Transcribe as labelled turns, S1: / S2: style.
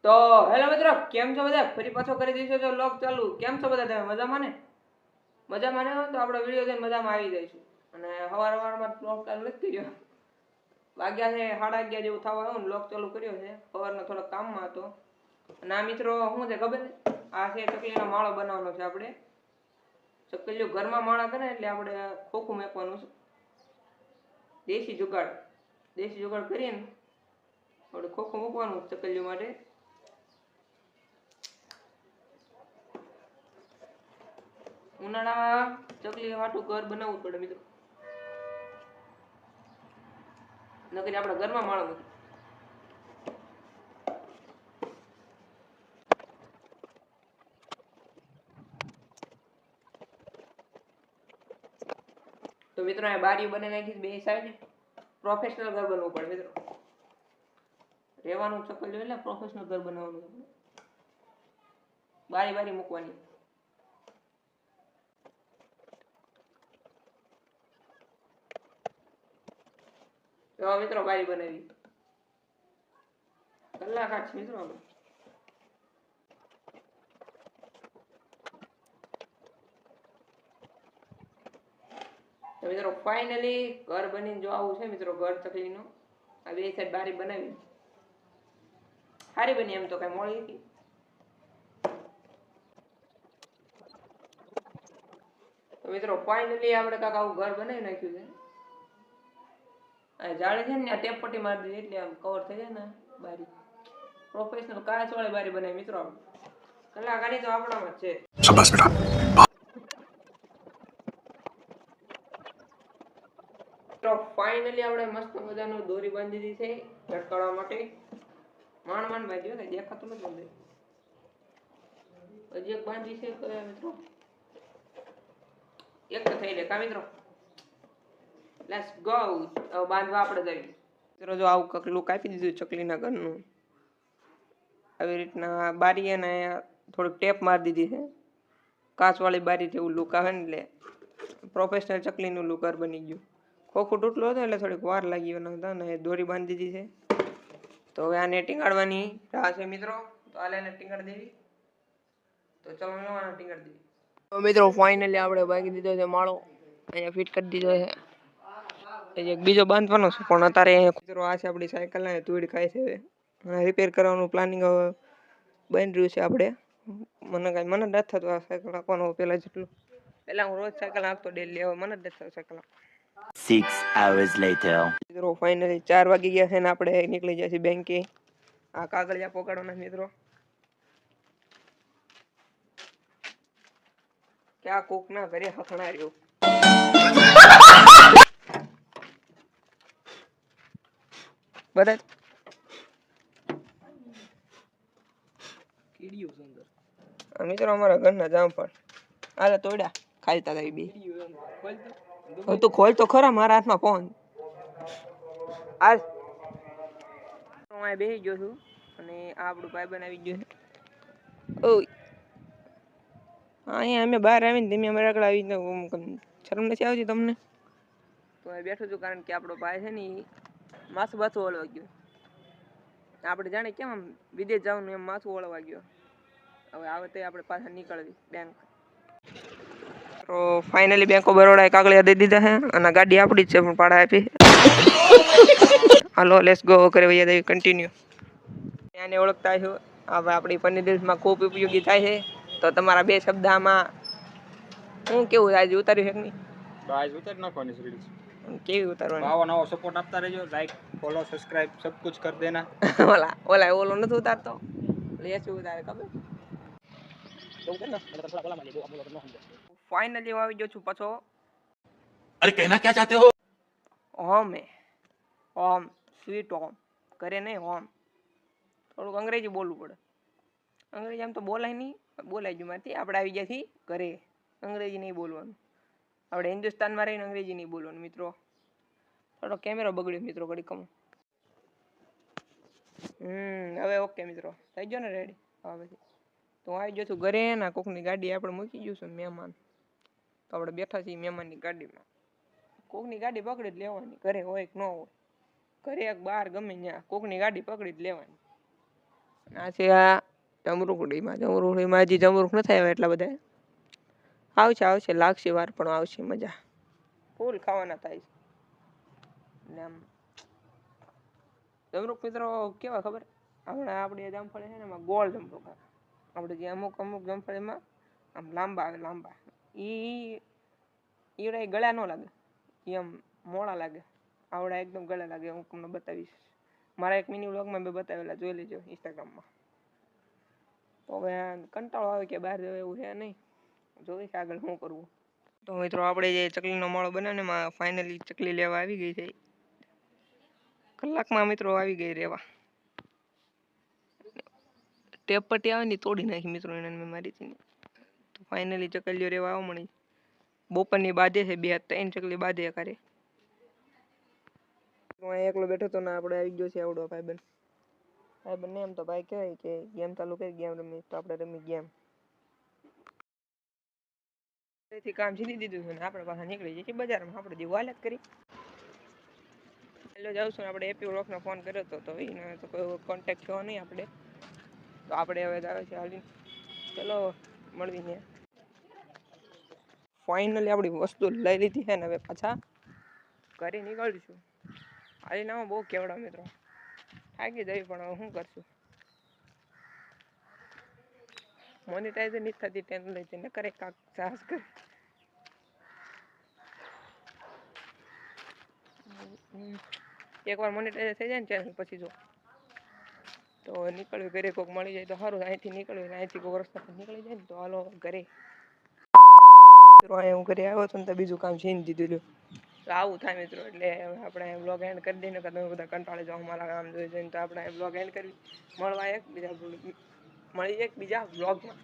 S1: તો હેલો મિત્રો, કેમ છો બધા? ફરી પાછો કરી દઈશું તો લોક ચાલુ. કેમ છો બધા? તમે મજામાં ને? મજામાં ને? તો આપણો વિડીયો જોઈને મજામાં આવી જઈશું. અને સવારમાં લોક ચાલુ નથી કર્યો. વાગ્યા છે 11:30 જેવું થવા આવ્યું ને લોક ચાલુ કર્યો છે. સવારના થોડોક કામમાં હતો. અને આ મિત્રો શું છે ખબર? આ છે ચકલીનો માળો બનાવવાનો છે આપણે. ચકલીઓ ઘરમાં માળા કરે એટલે આપણે ખોખું મેકવાનું છે. દેશી જુગાડ કરીએ ને આપણે ખોખું મૂકવાનું ચકલીઓ માટે. ઉનાળામાં ચકલી હાટું ઘર બનાવવું પડે મિત્રો, નકર આપણા ઘરમાં માળો મૂકી. તો મિત્રો આ બારી બનાવી નાખી બે સાઈડ. પ્રોફેશનલ ઘર બનવું પડે મિત્રો, રહેવાનું ચકલીઓ એટલે પ્રોફેશનલ ઘર બનાવવાનું. બારી મૂકવાની. તો મિત્રો બારી બનાવી કલાક આઠ મિત્રો આપણે. તો મિત્રો ફાઇનલી ઘર બનીને જો આવું છે મિત્રો, ઘર ચકલીનું. આ બે સાઈડ બારી બનાવી સારી બની, એમ તો કઈ મોડી હતી. તો મિત્રો ફાઇનલી આપણે કાંક આવું ઘર બનાવી નાખ્યું છે. આ જાળી છે ને ટેપ પટ્ટી મારી દીધી એટલે આમ કવર થઈ જાય ને બારી. પ્રોફેશનલ કાચ વાળી બારી બનાવી મિત્રો આપણે. કલાકારી તો આપણામાં જ છે. શાબાશ બેટા. તો ફાઇનલી આપણે મસ્ત મજાનું દોરી બાંધી દીધી છે લટકાવવા માટે. માંડ બાંધ્યો ને દેખાતું નથી બધે. હજી એક બાંધી છે મિત્રો, એક તો થઈ જાય કા મિત્રો. Let's go. હવે બાંધવા આપણે જઈએ મિત્રો. જો આવું કકલું કાપી દીધું ચકલીના ઘરનું. આવી રીતના બારી અને થોડીક ટેપ મારી દીધી છે. કાચવાળી બારી જેવું લુક આવે ને એટલે પ્રોફેશનલ ચકલીનું લુક ઘર બની ગયું. ખોખું તૂટલું હતું એટલે થોડીક વાર લાગી ને દોરી બાંધી દીધી છે. તો હવે આને ટીંગાડવાની રાહ છે મિત્રો. તો આને ટીંગાડી દેવી. તો ચલો આને ટીંગાડી દેવી. તો મિત્રો ફાઇનલી આપણે બાંધી દીધો છે માળો. અહીંયા ફિટ કરી દીધો છે. એક બીજો બાંધવાનો છે પણ અત્યારે મિત્રો આ છે આપણી સાયકલ ને ધૂળ ખાય છે. રિપેર કરવાનું પ્લાનિંગ હવે બની રહ્યું છે આપણે. મને નથી થતું આ સાયકલ હાંકવાનું પહેલા જેટલું. પહેલા હું રોજ સાયકલ હાંકતો ડેલી, હવે મને જ નથી થતું સાયકલ.
S2: 6 hours later.
S1: મિત્રો ફાઇનલી 4 વાગી ગયા છે ને આપણે નીકળી જાય છે બેંકે. આ કાગળિયા પકડવાના મિત્રો. ક્યાં કોક ના ઘરે હખણા રહ્યો. બધા મિત્રો અમારા ઘરના જામફળ આલે તોડ્યા ખાલતા હતા બે. તું ખોલ તો ખરા, મારા હાથમાં ફોન. આ હું આ બેસી ગયો છું અને આ આપણું ભાઈબંધ આવી ગયો છે. ઓય અહીંયા અમે બહાર આવીને તમે અમારે આગળ આવી શરમ નથી આવતી તમને? તો અહીં બેઠું છું કારણ કે આપણો ભાઈ છે ને એ માથું બાથું વળવા ગયો. આપણે જાણે કેમ આમ વિદેશ જવાનું એમ માથું વળવા ગયો. હવે આવે તે આપણે પાછા નીકળવી બેંક. તો ફાઇનલી બેંક ઓફ બરોડા કાગળિયા દઈ દીધા છે અને ગાડી આપણી જ છે પણ ભાડા આપી. હાલો લેટ્સ ગો કરે ભૈયા કન્ટિન્યુ. ત્યાંને ઓળખતા છો હવે આપણી પનીર દિલ્સમાં ખૂબ ઉપયોગી થાય છે. તો તમારા બે શબ્દ આમાં શું કેવું આજે ઉતાર્યું છે કે નહીં?
S3: તો આજ ઉતારી નાખવાની છે રીલ્સ.
S1: કેવી ઉતારવાની?
S3: આવો નવો સપોર્ટ આપતા રહેજો. લાઈક ફોલો સબસ્ક્રાઇબ સબ કુછ કર દેના.
S1: ઓલો નથી ઉતારતો. લેસું ઉતારે ખબર. ફાઇનલી આવી ગયો છું પાછો.
S2: अरे कहना क्या चाहते हो?
S1: Home sweet home. ઘરે નહીં હોમ. થોડુંક અંગ્રેજી બોલવું પડે. અંગ્રેજી આમ તો બોલાય નહીં, બોલાય જ મારથી. આપણે આવી ગયા છીએ ઘરે. અંગ્રેજી નહીં બોલવાનું. આપણે હિન્દુસ્તાનમાં રહીને અંગ્રેજી નહીં બોલવાનું મિત્રો. થોડો કેમેરો બગડ્યો મિત્રો ઘડી કમ. હવે ઓકે મિત્રો થઈ ગયો ને રેડી. હવે તો આવી ગયો છું ઘરે. ના કોકની ગાડી આપણે મૂકી ગયું છું મહેમાન. તો આપણે બેઠા છીએ મહેમાનની ગાડીમાં. કોકની ગાડી પકડી જ લેવાની, ઘરે હોય કે ન હોય. ઘરે એક બહાર ગમે ત્યાં કોકની ગાડી પકડી જ લેવાની. આ છે આ જમરૂખડીમાં હજી જમરૂખ નથી આવ્યા એટલા બધા. આવશે લાગશે વાર પણ આવશે મજા. ફૂલ ખાવાના થાય છે. ને આમ જમરૂખ મિત્રો કેવા ખબર, હમણાં આપણે જામફળ છે ને એમાં ગોળ જમરૂખ આવે. આપણે જે અમુક જામફળ એમાં આમ લાંબા આવે લાંબા. ઈ ગળા ન લાગે, એમ મોડા લાગે. આવડા એકદમ ગળા લાગે. હું તમને બતાવીશ. મારા એક મિની વ્લોગમાં મેં બતાવેલા, જોઈ લેજો ઇન્સ્ટાગ્રામમાં. તો હવે કંટાળો આવે કે બહાર જવાય એવું છે નહીં. જોઈશ આગળ શું કરવું. તો મિત્રો આપણે જે ચકલીનો માળો બનાવ્યો એમાં ફાઇનલી ચકલી લેવા આવી ગઈ છે. કલાકમાં મિત્રો આવી ગઈ રેવા. ટેપ પટ્ટી આવે ને તોડી નાખી મિત્રો એને મેં મારી હતી. તો ફાઇનલી ચકલીઓ રેવા આવવા મળી. બપોરની બાજે છે, 2-3 ચકલી બાજે કરે. એકલો બેઠો તો ને આપણે આવી ગયો છે આવડો ભાઈબંધ. ભાઈબંધ ને એમ તો ભાઈ કહેવાય કે ગેમ ચાલુ કરી, ગેમ રમી તો આપણે રમી ગેમ. તેથી કામ જીતી દીધું છે ને આપણે પાછા નીકળી જઈએ બજારમાં. આપણે જે વાલત કરી એટલે જાઉં છું. આપણે એપી વ્લોગનો ફોન કર્યો હતો તો એને તો કોઈ કોન્ટેક્ટ થયો નહીં આપણે. તો આપણે હવે આવે છે હાલી, ચલો મળીને. ફાઇનલી આપણી વસ્તુ લઈ લીધી છે ને હવે પાછા ઘરે નીકળીશું. હાલીને આમાં બહુ કેવડા મિત્રો, થાકી જઈ પણ હવે શું કરશું. મોનિટાઈઝર નથી થતી ટેન્શન લઈ ને કરે કાંક સાહસ કરે. એકવાર મોનિટાઈઝર થઈ જાય ને ચેનલ પછી જો તો નીકળવી ઘરે કોઈક મળી જાય તો સારું. અહીંથી નીકળવી, અહીંથી કોઈ રસ્તા પર નીકળી જાય ને તો હાલો ઘરે. હું ઘરે આવ્યો હતો ને તો બીજું કામ છીન દીધું. તો આવું થાય મિત્રો. એટલે આપણે બ્લોગ એન્ડ કરી દઈને કે તમે બધા કંટાળી જાઓ મારા કામ જોઈને. તો આપણે બ્લોગ એન્ડ કરી, મળી એક બીજા બ્લોગમાં.